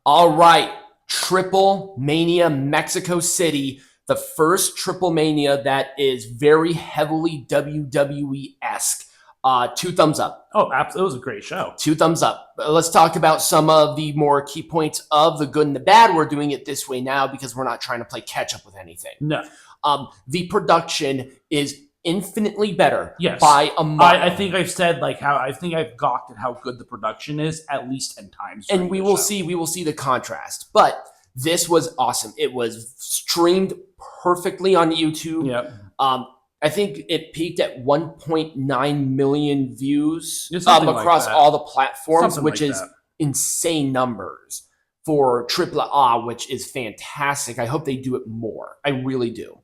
All right, Triplemania Mexico City, the first Triplemania that is very heavily WWE-esque. 2 thumbs up. Oh, absolutely. It was a great show. 2 thumbs up. Let's talk about some of the more key points of the good and the bad. We're doing it this way now because we're not trying to play catch up with anything. No. The production is infinitely better. Yes. By a mile. I think I've said I've gawked at how good the production is at least 10 times. And we will see the contrast. But this was awesome. It was streamed perfectly on YouTube. Yep. I think it peaked at 1.9 million views across all the platforms, which is insane numbers for AAA, which is fantastic. I hope they do it more. I really do.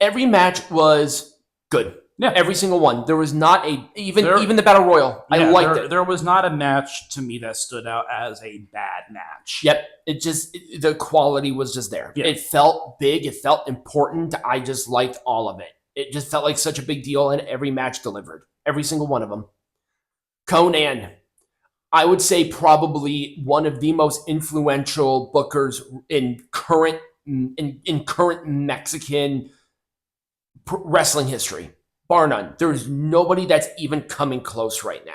Every match was good. Yeah. Every single one. There was not even the Battle Royal. Yeah, I liked it. There was not a match to me that stood out as a bad match. Yep. The quality was just there. Yeah. It felt big. It felt important. I just liked all of it. It just felt like such a big deal, and every match delivered. Every single one of them. Konnan. I would say probably one of the most influential bookers in current Mexican wrestling history. Bar none. There's nobody that's even coming close right now.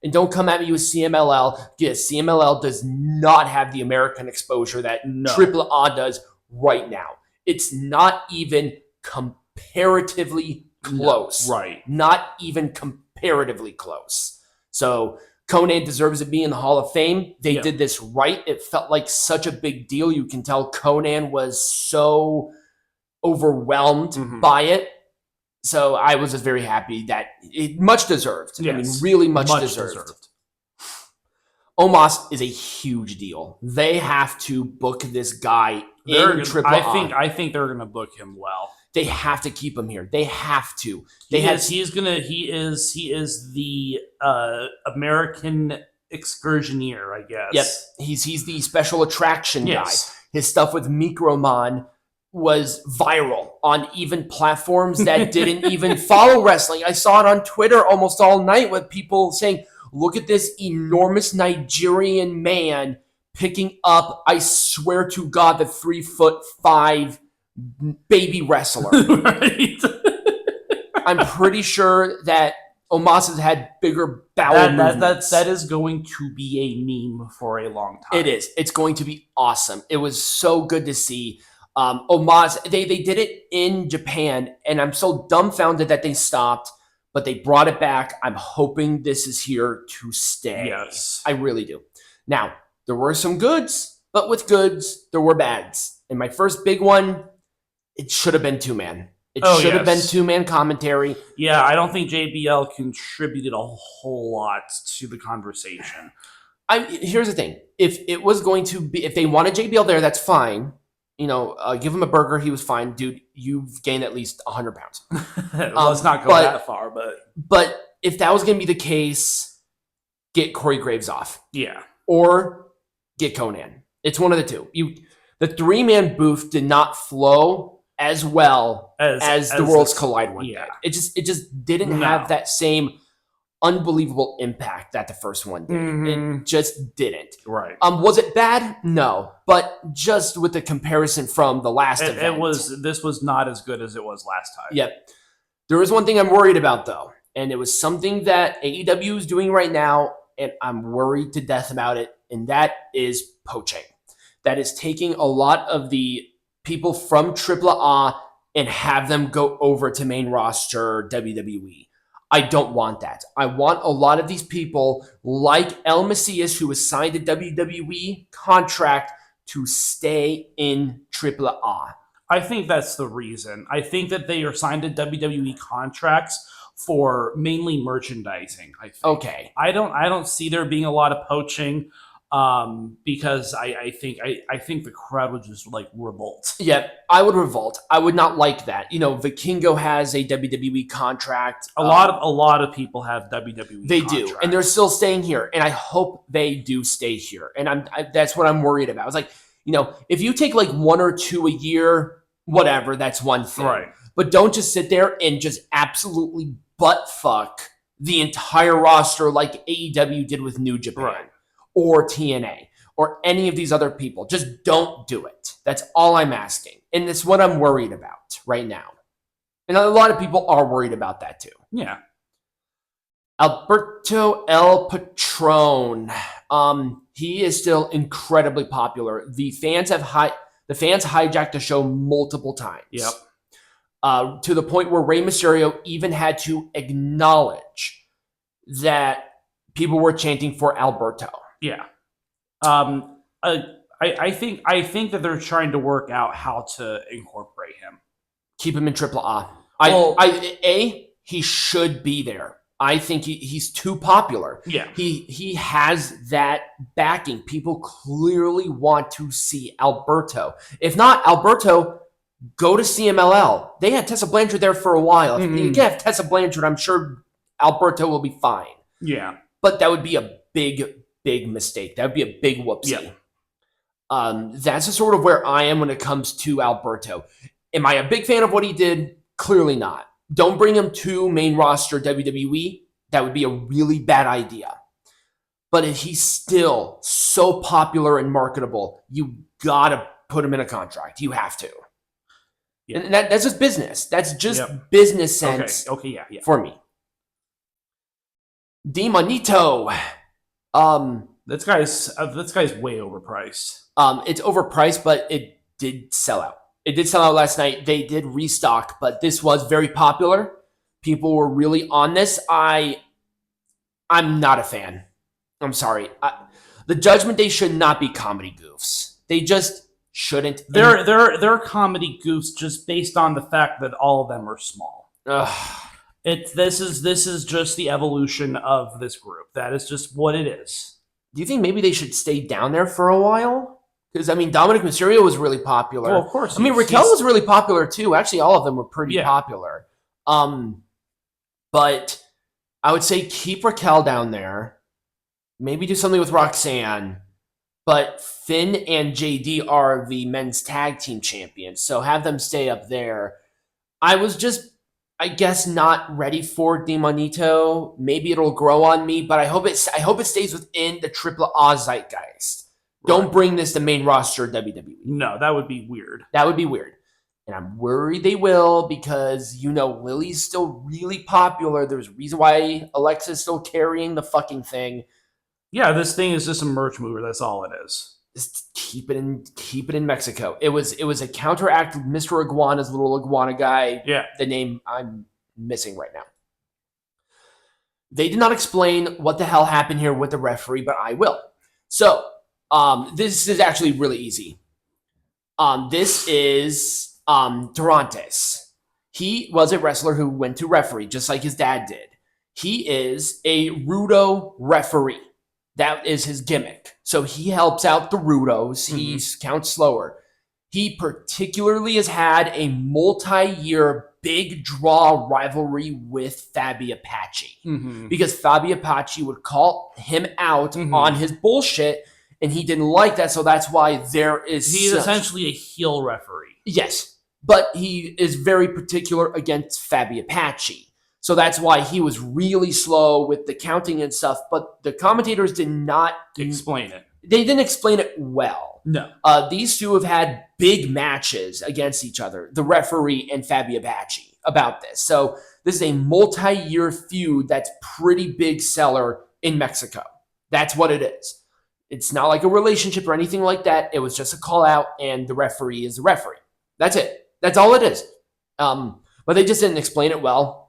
And don't come at me with CMLL. Yes, CMLL does not have the American exposure that AAA does right now. It's not even comparatively close. No, right. Not even comparatively close. So Konnan deserves to be in the Hall of Fame. They did this right. It felt like such a big deal. You can tell Konnan was so overwhelmed by it. So I was just very happy that it much deserved. Yes. I mean, really much deserved. Omos is a huge deal. They have to book this guy in AAA. I think they're going to book him well. They have to keep him here. They have to. He is the American excursioneer, I guess. Yep. He's the special attraction guy. His stuff with Microman was viral on even platforms that didn't even follow wrestling. I saw it on Twitter almost all night with people saying, look at this enormous Nigerian man picking up, I swear to God, the 3'5" baby wrestler. Right. I'm pretty sure that Omos has had bigger bowel movements. That is going to be a meme for a long time. It is. It's going to be awesome. It was so good to see. Omos, they did it in Japan, and I'm so dumbfounded that they stopped, but they brought it back. I'm hoping this is here to stay. Yes. I really do. Now, there were some goods, but with goods, there were bads. And my first big one, it should have been 2-man. It should have been 2-man commentary. Yeah, I don't think JBL contributed a whole lot to the conversation. Here's the thing. If it was going to be, if they wanted JBL there, that's fine. You know, give him a burger. He was fine. Dude, you've gained at least 100 pounds. Let's not go that far, But if that was going to be the case, get Corey Graves off. Yeah. Or get Konnan. It's one of the two. The 3-man booth did not flow as well as the Worlds Collide one. Yeah. It just didn't have that same unbelievable impact that the first one did. It just didn't. Right. Was it bad? No. But just with the comparison from the last event. This was not as good as it was last time. Yep. There is one thing I'm worried about, though. And it was something that AEW is doing right now, and I'm worried to death about it, and that is poaching. That is taking a lot of the people from AAA and have them go over to main roster WWE. I don't want that. I want a lot of these people, like El Mesías, who was signed a WWE contract, to stay in AAA. I think that's the reason. I think that they are signed to WWE contracts for mainly merchandising. I think. Okay. I don't see there being a lot of poaching. Because I think the crowd would just like revolt. Yeah, I would revolt. I would not like that. You know, Vikingo has a WWE contract. A lot of people have WWE. They do, and they're still staying here. And I hope they do stay here. And that's what I'm worried about. It's like, you know, if you take like 1 or 2 a year, whatever, that's one thing. Right. But don't just sit there and just absolutely butt fuck the entire roster like AEW did with New Japan. Right. Or TNA, or any of these other people. Just don't do it. That's all I'm asking. And it's what I'm worried about right now. And a lot of people are worried about that too. Yeah. Alberto El Patron. He is still incredibly popular. The fans hijacked the show multiple times. Yep. To the point where Rey Mysterio even had to acknowledge that people were chanting for Alberto. Yeah. I think that they're trying to work out how to incorporate him. Keep him in AAA. He should be there. I think he's too popular. Yeah. He has that backing. People clearly want to see Alberto. If not, Alberto, go to CMLL. They had Tessa Blanchard there for a while. If you can have Tessa Blanchard, I'm sure Alberto will be fine. Yeah. But that would be a big, big mistake. That would be a big whoopsie. Yeah. That's sort of where I am when it comes to Alberto. Am I a big fan of what he did? Clearly not. Don't bring him to main roster WWE. That would be a really bad idea. But if he's still so popular and marketable, you gotta put him in a contract. You have to. Yeah. And that's just business. That's just business sense. Okay, yeah. For me. Demonito. This guy's way overpriced. It's overpriced, but it did sell out. It did sell out last night. They did restock, but this was very popular. People were really on this. I'm not a fan. I'm sorry. The Judgment Day should not be comedy goofs. They just shouldn't. They're comedy goofs just based on the fact that all of them are small. This is just the evolution of this group. That is just what it is. Do you think maybe they should stay down there for a while? Because, I mean, Dominik Mysterio was really popular. Well, of course. I mean, Raquel was really popular, too. Actually, all of them were pretty popular. But I would say keep Raquel down there. Maybe do something with Roxanne. But Finn and JD are the men's tag team champions, so have them stay up there. I was just, I guess, not ready for Demonito. Maybe it'll grow on me, but I hope it stays within the AAA zeitgeist. Don't bring this to main roster WWE. No, that would be weird. That would be weird. And I'm worried they will because, Lily's still really popular. There's a reason why Alexa's still carrying the fucking thing. Yeah, this thing is just a merch mover. That's all it is. Just keep it in Mexico. It was a counteract with Mr. Iguana's little iguana guy. Yeah. The name I'm missing right now. They did not explain what the hell happened here with the referee, but I will. So, this is actually really easy. This is Durantes. He was a wrestler who went to referee, just like his dad did. He is a Rudo referee. That is his gimmick. So he helps out the Rudos. He counts slower. He particularly has had a multi-year big draw rivalry with Faby Apache. Because Faby Apache would call him out on his bullshit, and he didn't like that, so that's why there is He's essentially a heel referee. Yes, but he is very particular against Faby Apache. So that's why he was really slow with the counting and stuff, but the commentators did not explain it. They didn't explain it well. No. These two have had big matches against each other, the referee and Faby Apache, about this. So this is a multi-year feud that's pretty big seller in Mexico. That's what it is. It's not like a relationship or anything like that. It was just a call out, and the referee is the referee. That's it. That's all it is. But they just didn't explain it well.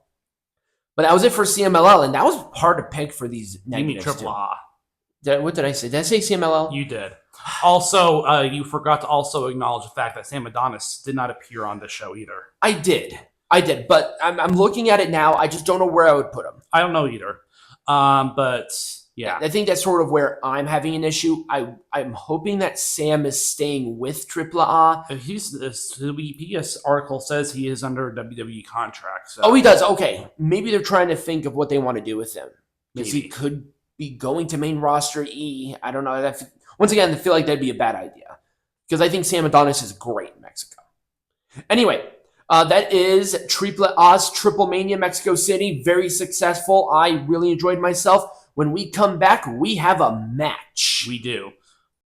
But that was it for CMLL, and that was hard to pick for these negatives. AAA. What did I say? Did I say CMLL? You did. Also, you forgot to also acknowledge the fact that Sam Adonis did not appear on the show either. I did, but I'm looking at it now. I just don't know where I would put him. I don't know either. But yeah, I think that's sort of where I'm having an issue. I'm hoping that Sam is staying with AAA. The WPS article says he is under a WWE contract. So. Oh, he does. Okay, maybe they're trying to think of what they want to do with him because Maybe. he could be going to main roster E. I don't know. Once again, I feel like that'd be a bad idea because I think Sam Adonis is great in Mexico. Anyway, that is AAA's Triplemania Mexico City. Very successful. I really enjoyed myself. When we come back, we have a match. We do.